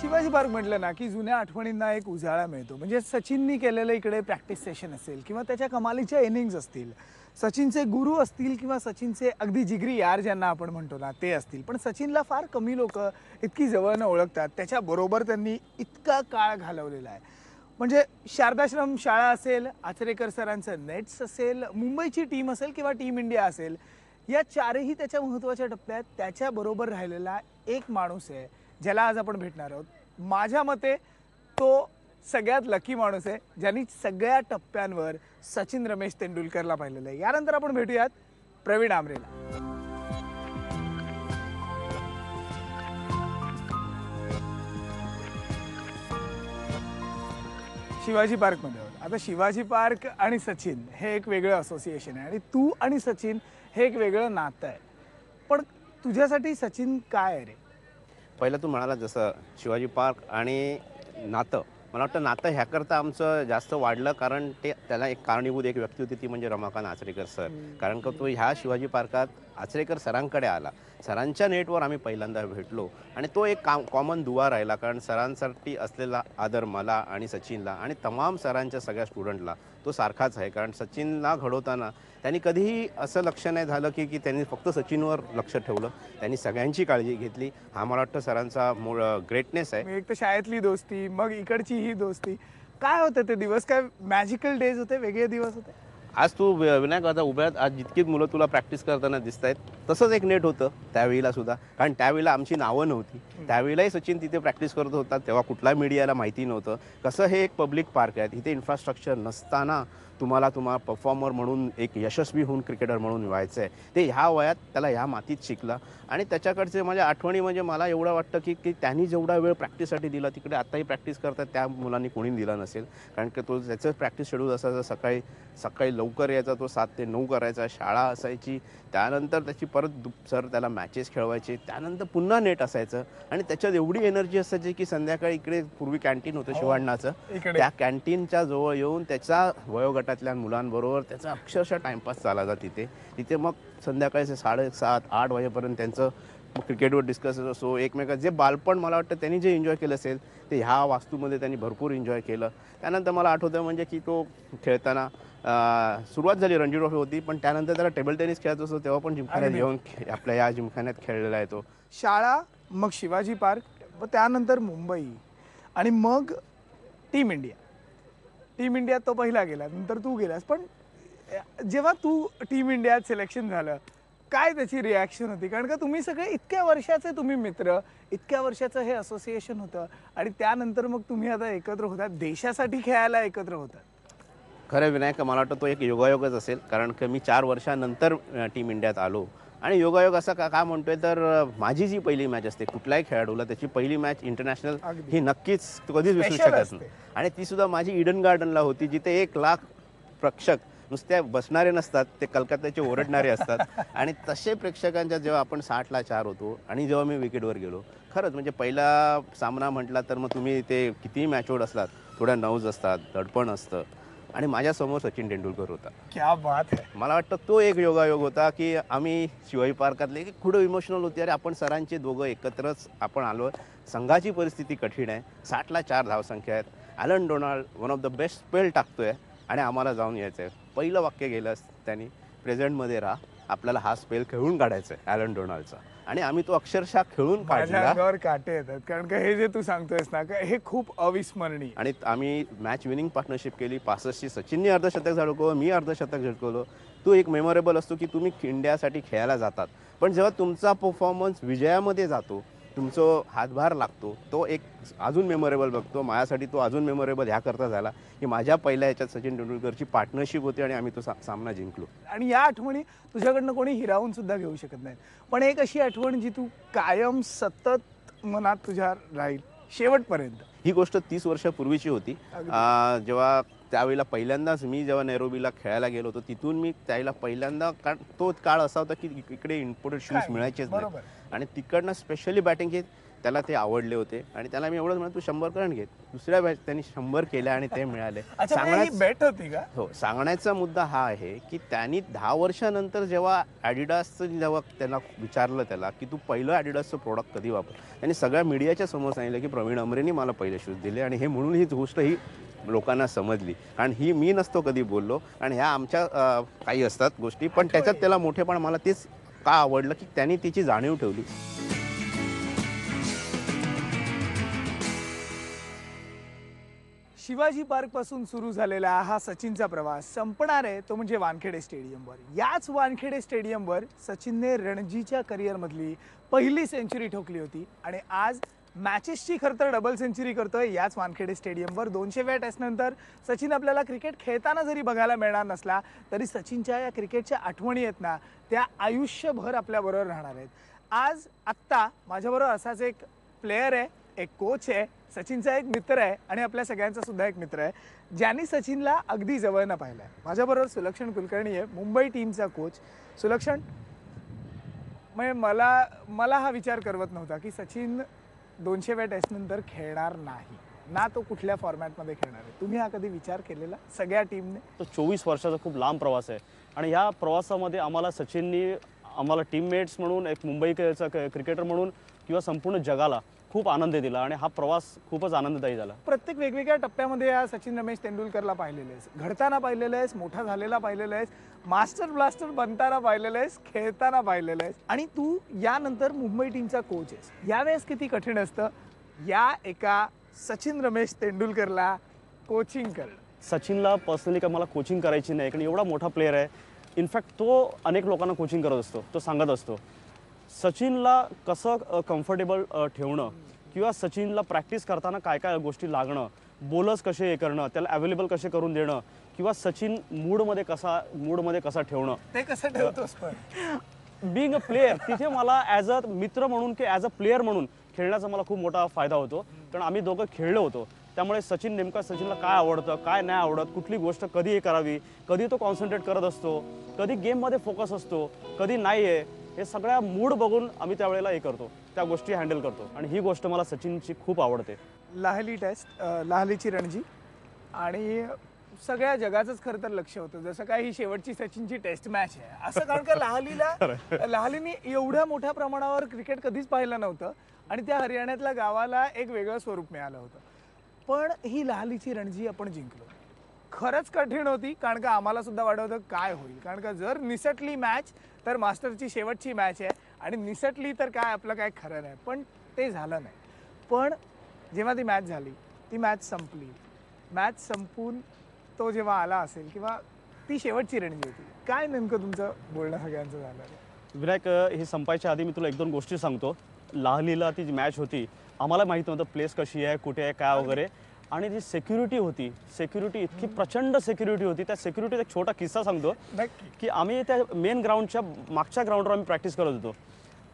शिवाजी पार्क म्हटलं ना की जुन्या आठवणींना एक उजाळा मिळतो. म्हणजे सचिननी केलेलं इकडे प्रॅक्टिस सेशन असेल किंवा त्याच्या कमालीच्या इनिंग्ज असतील, सचिनचे गुरु असतील किंवा सचिनचे अगदी जिगरी यार ज्यांना आपण म्हणतो ना ते असतील, पण सचिनला फार कमी लोक इतकी जवळनं ओळखतात. त्याच्याबरोबर त्यांनी इतका काळ घालवलेला आहे. म्हणजे शारदाश्रम शाळा असेल, आचरेकर सरांचं नेट्स असेल, मुंबईची टीम असेल किंवा टीम इंडिया असेल, या चारही त्याच्या महत्त्वाच्या टप्प्यात त्याच्याबरोबर राहिलेला एक माणूस आहे ज्याला आज आपण भेटणार आहोत. माझ्या मते तो सगळ्यात लकी माणूस आहे ज्यांनी सगळ्या टप्प्यांवर सचिन रमेश तेंडुलकरला पाहिलेलं आहे. यानंतर आपण भेटूयात प्रवीण आमरेला. शिवाजी पार्कमध्ये आहोत. आता शिवाजी पार्क आणि सचिन हे एक वेगळं असोसिएशन आहे आणि तू आणि सचिन हे एक वेगळं नातं आहे. पण तुझ्यासाठी सचिन काय आहे रे? पहिलं तू म्हणाला जसं शिवाजी पार्क आणि नातं, मला वाटतं नातं ह्याकरता आमचं जास्त वाढलं कारण त्याला एक कारणीभूत एक व्यक्ती होती, ती म्हणजे रमाकांत आचरेकर सर. कारण का तो ह्या शिवाजी पार्कात आचरेकर सरांकडे आला, सरांच्या नेटवर आम्ही पहिल्यांदा भेटलो आणि तो एक कॉमन दुवा राहिला. कारण सरांसाठी असलेला आदर मला आणि सचिनला आणि तमाम सरांच्या सगळ्या स्टुडंटला तो सारखाच आहे. कारण सचिनला घडवताना त्यांनी कधीही असं लक्ष नाही झालं की त्यांनी फक्त सचिनवर लक्ष ठेवलं, त्यांनी सगळ्यांची काळजी घेतली. हा मला वाटतं सरांचा मूळ ग्रेटनेस आहे. एक तर शाळेतली दोस्ती, मग इकडची ही दोस्ती. काय होतं ते दिवस? काय मॅजिकल डेज होते, वेगळे दिवस होते? आज तू विनायक आता उभ्यात, आज जितकीच मुलं तुला प्रॅक्टिस करताना दिसत आहेत तसंच एक नेट होतं त्यावेळेला सुद्धा. कारण त्यावेळेला आमची नावं नव्हती, त्यावेळेलाही सचिन तिथे प्रॅक्टिस करत होता, तेव्हा कुठला मीडियाला माहिती नव्हतं. कसं हे एक पब्लिक पार्क आहे, इथे इन्फ्रास्ट्रक्चर नसताना तुम्हाला परफॉर्मर म्हणून एक यशस्वी होऊन क्रिकेटर म्हणून व्हायचं आहे. ते ह्या वयात त्याला ह्या मातीत शिकला आणि त्याच्याकडचे माझ्या आठवणी म्हणजे मला एवढं वाटतं की त्यांनी जेवढा वेळ प्रॅक्टिससाठी दिला तिकडे आत्ताही प्रॅक्टिस करतात त्या मुलांनी कोणी दिला नसेल. कारण की तो त्याचं प्रॅक्टिस शेड्यूल असायचं, सकाळी लवकर यायचा, तो 7 ते 9 करायचा, शाळा असायची, त्यानंतर त्याची परत सर त्याला मॅचेस खेळवायचे, त्यानंतर पुन्हा नेट असायचं आणि त्याच्यात एवढी एनर्जी असायची की संध्याकाळी इकडे पूर्वी कॅन्टीन होतं शिवाण्णाचं, त्या कॅन्टीनच्या जवळ येऊन त्याच्या वयोगटातल्या मुलांबरोबर त्याचा अक्षरशः टाइमपास चालायचा तिथे. मग संध्याकाळचे 7:30-8 वाजेपर्यंत त्यांचं मग क्रिकेटवर डिस्कस असो, एकमेकात जे बालपण मला वाटतं त्यांनी जे एन्जॉय केलं असेल ते ह्या वास्तूमध्ये त्यांनी भरपूर एन्जॉय केलं. त्यानंतर मला आठवतं म्हणजे की तो खेळताना सुरुवात झाली रणजी ट्रॉफी होती, पण त्यानंतर त्याला टेबल टेनिस खेळत असतो तेव्हा पण जिमखान्यात येऊन आपल्या या जिमखान्यात खेळलेला आहे तो. शाळा, मग शिवाजी पार्क व त्यानंतर मुंबई आणि मग टीम इंडिया. टीम इंडियात तो पहिला गेला, नंतर तू गेलास. पण जेव्हा तू टीम इंडियात सिलेक्शन झालं, काय त्याची रिॲक्शन होती? कारण का तुम्ही सगळे इतक्या वर्षाचे तुम्ही मित्र, इतक्या वर्षाचं हे असोसिएशन होतं आणि त्यानंतर मग तुम्ही आता एकत्र होतात, देशासाठी खेळायला एकत्र होतात. खरं विनायक, मला वाटतं तो एक योगायोगच असेल, कारण की मी 4 वर्षानंतर टीम इंडियात आलो. आणि योगायोग असा का म्हणतोय तर माझी जी पहिली मॅच असते कुठल्याही खेळाडूला, त्याची पहिली मॅच इंटरनॅशनल ही नक्कीच कधीच विसरू शकत नाही. आणि ती सुद्धा माझी ईडन गार्डनला होती, जिथे 1 लाख प्रेक्षक नुसत्या बसणारे नसतात, ते कलकत्त्याचे ओरडणारे असतात. आणि तसे प्रेक्षकांच्या जेव्हा आपण 60ला 4 होतो आणि जेव्हा मी विकेटवर गेलो, खरंच म्हणजे पहिला सामना म्हटला तर मग तुम्ही ते कितीही मॅचवर असलात, थोड्या नौज असतात, दडपण असतं, आणि माझ्यासमोर सचिन तेंडुलकर होता. क्या बात है. मला वाटतं तो एक योगायोग होता की आम्ही शिवाजी पार्कातले की खूप इमोशनल होती. अरे आपण सरांचे दोघं एकत्रच आपण आलो. संघाची परिस्थिती कठीण आहे, 60ला 4 धावसंख्या आहेत, Allen Donald one of the best spell टाकतोय आणि आम्हाला जाऊन यायचं आहे. पहिलं वाक्य गेलं त्यांनी, प्रेझेंटमध्ये राहा, आपल्याला हा स्पेल खेळून काढायचा आहे ॲलन डोनाल्डचा. आणि आम्ही तो अक्षरशः खेळून काढला. अंगावर काटे येतात, कारण का हे जे तू सांगतोयस ना, हे खूप अविस्मरणीय. आणि आम्ही मॅच विनिंग पार्टनरशिप केली. 65ची सचिनने अर्धशतक झळकवलं, मी अर्धशतक झळकवलं. तो एक मेमोरेबल असतो की तुम्ही इंडियासाठी खेळायला जातात, पण जेव्हा तुमचा परफॉर्मन्स विजयामध्ये जातो, तुमचं हातभार लागतो, तो एक अजून मेमोरेबल बघतो. माझ्यासाठी तो अजून मेमोरेबल ह्याकरता झाला की माझ्या पहिल्या ह्याच्यात सचिन तेंडुलकरची पार्टनरशिप होती आणि आम्ही तो सामना जिंकलो. आणि या आठवणी तुझ्याकडनं कोणी हिरावून सुद्धा घेऊ शकत नाही. पण एक अशी आठवण जी तू कायम सतत मनात तुझ्या राहील शेवटपर्यंत. ही गोष्ट 30 वर्षापूर्वीची होती. जेव्हा त्यावेळेला पहिल्यांदाच मी जेव्हा नैरोबीला खेळायला गेलो होतो, तिथून मी त्याला पहिल्यांदा, कारण तो काळ असा होता की इकडे इम्पोर्टेड शूज मिळायचेच नाही, आणि तिकडनं स्पेशली बॅटिंग घेत त्याला ते आवडले होते. आणि त्याला मी एवढंच म्हणतो, तू 100 रन घेत. दुसऱ्या बॅच त्यांनी 100 केल्या आणि ते मिळाले. बेट होती का? हो, सांगण्याचा मुद्दा हा आहे की त्यांनी 10 वर्षानंतर जेव्हा ॲडिडासचं जेव्हा त्यांना विचारलं त्याला की तू पहिलं ॲडिडासचं प्रोडक्ट कधी वापर, त्यांनी सगळ्या मीडियाच्या समोर सांगितलं की प्रवीण अमरेंनी मला पहिले शूज दिले. आणि हे म्हणून ही गोष्ट ही लोकांना समजली, कारण ही मी नसतो कधी बोललो, आणि ह्या आमच्या काही असतात गोष्टी, पण त्याच्यात त्याला मोठेपण मला तेच का आवडलं की त्यांनी तिची जाणीव ठेवली. शिवाजी पार्क पासून सुरू झालेला हा सचिनचा प्रवास संपणार आहे तो म्हणजे वानखेडे स्टेडियमवर. याच वानखेडे स्टेडियमवर सचिनने रणजीच्या करिअरमधली पहिली सेंचुरी ठोकली होती आणि आज मॅचेसची खरं तर डबल सेंचुरी करतोय याच वानखेडे स्टेडियमवर. 200व्या टेस्टनंतर सचिन आपल्याला क्रिकेट खेळताना जरी बघायला मिळणार नसला तरी सचिनच्या या क्रिकेटच्या आठवणी आहेत ना, त्या आयुष्यभर आपल्याबरोबर राहणार आहेत. आज आत्ता माझ्याबरोबर असाच एक प्लेयर आहे, एक कोच आहे, सचिनचा एक मित्र आहे आणि आपल्या सगळ्यांचा सुद्धा एक मित्र आहे, ज्यांनी सचिनला अगदी जवळनं पाहिलं आहे. माझ्याबरोबर सुलक्षण कुलकर्णी आहे, मुंबई टीमचा कोच. सुलक्षण, म्हणजे मला हा विचार करवत नव्हता की सचिन 200व्या टेस्टनंतर खेळणार नाही ना, तो कुठल्या फॉर्मॅटमध्ये खेळणार आहे. तुम्ही हा कधी विचार केलेला सगळ्या टीमने? तो 24 वर्षाचा खूप लांब प्रवास आहे आणि ह्या प्रवासामध्ये आम्हाला सचिननी आम्हाला टीममेट्स म्हणून, एक मुंबईचा क्रिकेटर म्हणून किंवा संपूर्ण जगाला खूप आनंद दिला आणि हा प्रवास खूपच आनंददायी झाला. प्रत्येक वेगवेगळ्या टप्प्यामध्ये या सचिन रमेश तेंडुलकरला पाहिलेलं आहेस, घडताना पाहिलेलं आहेस, मोठा झालेला पाहिलेलं आहेस, मास्टर ब्लास्टर बनताना पाहिलेलं आहेस, खेळताना पाहिलेलं आहेस, आणि तू यानंतर मुंबई टीमचा कोच आहेस. यावेळेस किती कठीण असतं या एका सचिन रमेश तेंडुलकरला कोचिंग करणं? सचिनला पर्सनली काय मला कोचिंग करायची नाही, कारण एवढा मोठा प्लेअर आहे. इनफॅक्ट तो अनेक लोकांना कोचिंग करत असतो, तो सांगत असतो. सचिनला कसं कम्फर्टेबल ठेवणं किंवा सचिनला प्रॅक्टिस करताना काय काय गोष्टी लागणं, बॉलर्स कसे हे करणं, त्याला अवेलेबल कसे करून देणं, किंवा सचिन मूडमध्ये कसा ठेवणं, ते कसं ठेवतोस? पण बिंग अ प्लेअर तिथे मला ॲज अ मित्र म्हणून की ॲज अ प्लेअर म्हणून खेळण्याचा मला खूप मोठा फायदा होतो, कारण आम्ही दोघं खेळलो होतो. त्यामुळे सचिनला काय आवडतं, काय नाही आवडत, कुठली गोष्ट कधी हे करावी, कधी तो कॉन्सन्ट्रेट करत असतो, कधी गेममध्ये फोकस असतो, कधी नाही आहे, हे सगळ्या मूड बघून आम्ही त्यावेळेला हे करतो, त्या गोष्टी हँडल करतो. आणि ही गोष्ट मला सचिनची खूप आवडते. लाहली टेस्ट, लाहलीची रणजी आणि सगळ्या जगाचंच खरं तर लक्ष होतं, जसं काय ही शेवटची सचिनची टेस्ट मॅच आहे असं, कारण का लाहलीने एवढ्या मोठ्या प्रमाणावर क्रिकेट कधीच पाहिलं नव्हतं आणि त्या हरियाणातल्या गावाला एक वेगळं स्वरूप मिळालं होतं. पण ही लाहलीची रणजी आपण जिंकलो. खरंच कठीण होती, कारण का आम्हाला सुद्धा वाटत होतं काय होईल, कारण का जर निसटली मॅच तर मास्टरची शेवटची मॅच आहे आणि निसटली तर काय आपलं काय खरं नाही. पण ते झालं नाही. पण जेव्हा ती मॅच झाली, ती मॅच संपली, मॅच संपून तो जेव्हा आला असेल किंवा ती शेवटची रणजी होती, काय नेमकं तुमचं बोलणं सगळ्यांचं झालं? विनायक, हे संपायच्या आधी मी तुला एक दोन गोष्टी सांगतो. लाहलीला ती जी मॅच होती, आम्हाला माहीत नव्हतं प्लेस कशी आहे, कुठे आहे, काय वगैरे. आणि जी सिक्युरिटी होती, सिक्युरिटी इतकी प्रचंड सिक्युरिटी होती. त्या सिक्युरिटीचा एक छोटा किस्सा सांगतो की आम्ही त्या मेन ग्राउंडच्या मागच्या ग्राउंडवर आम्ही प्रॅक्टिस करत होतो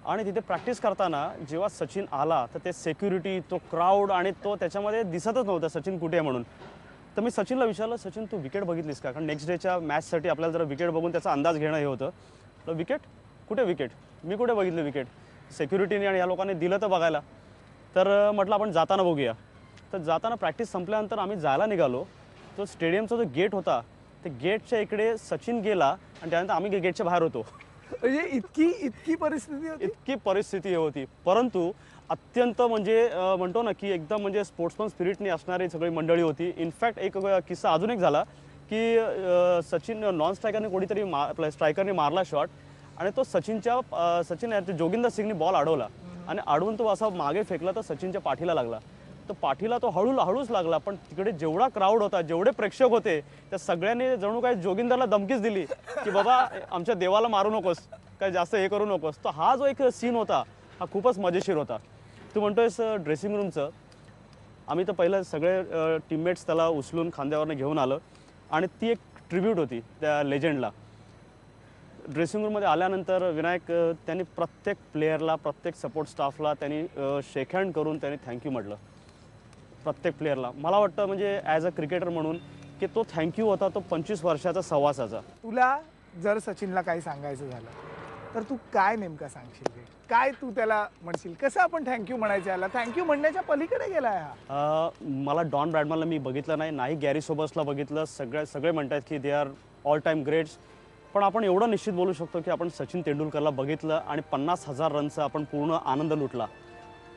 आणि तिथे प्रॅक्टिस करताना जेव्हा सचिन आला तर ते सिक्युरिटी, तो क्राऊड आणि तो त्याच्यामध्ये दिसतच नव्हता सचिन कुठे आहे म्हणून. तर मी सचिनला विचारलं, सचिन तू विकेट बघितलीस का? कारण नेक्स्ट डेच्या मॅचसाठी आपल्याला जरा विकेट बघून त्याचा अंदाज घेणं हे होतं. तर विकेट कुठे, विकेट मी कुठे बघितलं विकेट? सिक्युरिटीने आणि या लोकांनी दिलं तर बघायला. तर म्हटलं आपण जाताना बघूया. तर जाताना प्रॅक्टिस संपल्यानंतर आम्ही जायला निघालो. तो स्टेडियमचा जो गेट होता, ते गेटच्या इकडे सचिन गेला आणि त्यानंतर आम्ही गेटच्या बाहेर होतो. म्हणजे इतकी परिस्थिती होती. परंतु अत्यंत म्हणजे म्हणतो ना की एकदम म्हणजे स्पोर्ट्समन स्पिरिटने असणारी सगळी मंडळी होती. इनफॅक्ट एक किस्सा अजून एक झाला की सचिन नॉन स्ट्रायकरने कोणीतरी आपल्या स्ट्रायकरने मारला शॉट आणि तो सचिन जोगिंदर सिंगने बॉल अडवला आणि अडवून तो असा मागे फेकला तर सचिनच्या पाठीला लागला. तर पाठीला तो हळूच लागला. पण तिकडे जेवढा क्राऊड होता, जेवढे प्रेक्षक होते, त्या सगळ्यांनी जणू काय जोगिंदरला धमकीच दिली की बाबा आमच्या देवाला मारू नकोस, काय जास्त हे करू नकोस. तर हा जो एक सीन होता हा खूपच मजेशीर होता. तू म्हणतोयस ड्रेसिंग रूमचं, आम्ही तर पहिलं सगळे टीममेट्स त्याला उचलून खांद्यावरनं घेऊन आलं आणि ती एक ट्रिब्यूट होती त्या लेजंडला. ड्रेसिंग रूममध्ये आल्यानंतर विनायक त्यांनी प्रत्येक प्लेयरला, प्रत्येक सपोर्ट स्टाफला त्यांनी शेक हँड करून त्यांनी थँक्यू म्हटलं, प्रत्येक प्लेयरला. मला वाटतं म्हणजे ॲज अ क्रिकेटर म्हणून की तो थँक्यू होता तो 25 वर्षाचा सहवासाचा. तुला जर सचिनला काही सांगायचं झालं तर तू काय नेमकं सांगशील? काय तू त्याला म्हणशील? कसं आपण थँक्यू म्हणायचं याला? थँक्यू म्हणण्याच्या पलीकडे गेलाय हा. मला डॉन ब्रॅडमनला मी बघितलं नाही गॅरी सोबर्सला बघितलं. सगळे म्हणतात की they are all time greats. पण आपण एवढं निश्चित बोलू शकतो की आपण सचिन तेंडुलकरला बघितलं आणि 50,000 रनचा आपण पूर्ण आनंद लुटला.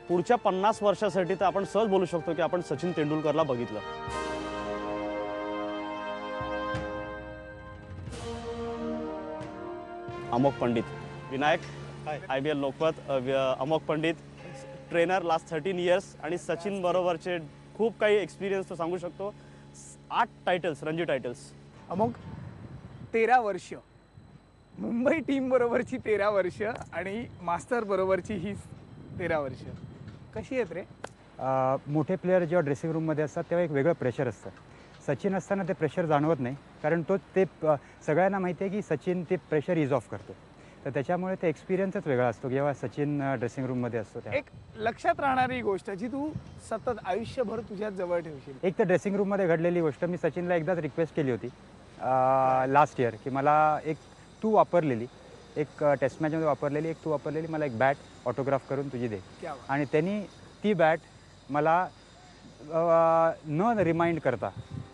पुढच्या 50 वर्षासाठी तर आपण सहज बोलू शकतो की आपण सचिन तेंडुलकरला बघितलं. Amok Pandit, Vinayak, IBL Lokmat, Amok Pandit trainer last 13 years आणि सचिन बरोबरचे खूप काही एक्सपिरियन्स तो सांगू शकतो. 8 टायटल्स, रणजी टायटल्स. अमोक 13 वर्ष मुंबई टीम बरोबरची 13 वर्ष आणि मास्टर बरोबरची ही 13 वर्ष कशी आहेत रे? मोठे प्लेयर जेव्हा ड्रेसिंग रूममध्ये असतात तेव्हा एक वेगळं प्रेशर असतं. सचिन असताना ते प्रेशर जाणवत नाही, कारण सगळ्यांना माहिती आहे की सचिन ते प्रेशर इज ऑफ करतो. तर त्याच्यामुळे ते एक्सपिरियन्सच वेगळा असतो जेव्हा सचिन ड्रेसिंग रूममध्ये असतो. एक लक्षात राहणारी गोष्ट जी तू सतत आयुष्यभर तुझ्या जवळ ठेवशील. एक तर ड्रेसिंग रूममध्ये घडलेली गोष्ट, मी सचिनला एकदाच रिक्वेस्ट केली होती लास्ट इयर की मला एक तू वापरलेली, एक टेस्ट मॅचमध्ये वापरलेली, एक तू वापरलेली मला एक बॅट ऑटोग्राफ करून तुझी दे. आणि त्यांनी ती बॅट मला न रिमाइंड करता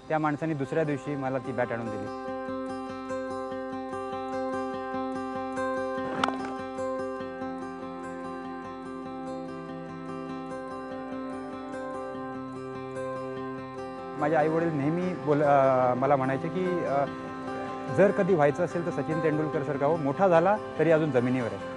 त्या माणसाने दुसऱ्या दिवशी मला ती बॅट आणून दिली. माझे आईवडील नेहमी मला म्हणायचे की जर कधी व्हायचं असेल तर सचिन तेंडुलकर सारखा हो, मोठा झाला तरी अजून जमिनीवर आहे.